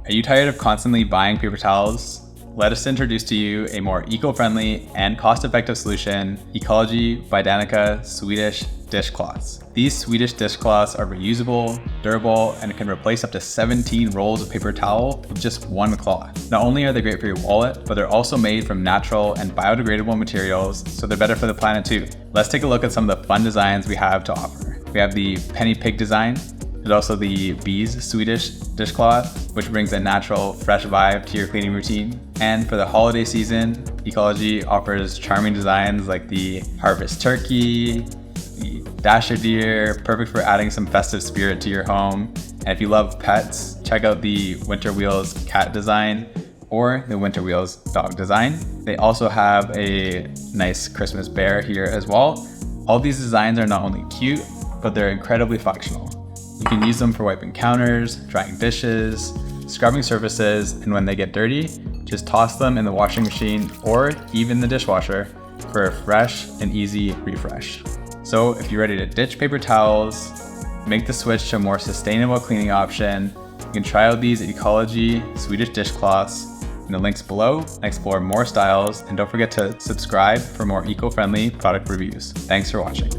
Are you tired of constantly buying paper towels? Let us introduce to you a more eco-friendly and cost-effective solution, Ecologie by Danica Swedish Dishcloths. These Swedish dishcloths are reusable, durable, and can replace up to 17 rolls of paper towel with just one cloth. Not only are they great for your wallet, but they're also made from natural and biodegradable materials, so they're better for the planet too. Let's take a look at some of the fun designs we have to offer. We have the penny pig design. There's also the bees Swedish dishcloth, which brings a natural, fresh vibe to your cleaning routine. And for the holiday season, Ecologie offers charming designs like the harvest turkey, the dasher deer, perfect for adding some festive spirit to your home. And if you love pets, check out the Winter Wheels cat design or the Winter Wheels dog design. They also have a nice Christmas bear here as well. All these designs are not only cute, but they're incredibly functional. You can use them for wiping counters, drying dishes, scrubbing surfaces, and when they get dirty, just toss them in the washing machine or even the dishwasher for a fresh and easy refresh. So if you're ready to ditch paper towels, make the switch to a more sustainable cleaning option, you can try out these Ecologie Swedish Dishcloths in the links below and explore more styles, and don't forget to subscribe for more eco-friendly product reviews. Thanks for watching.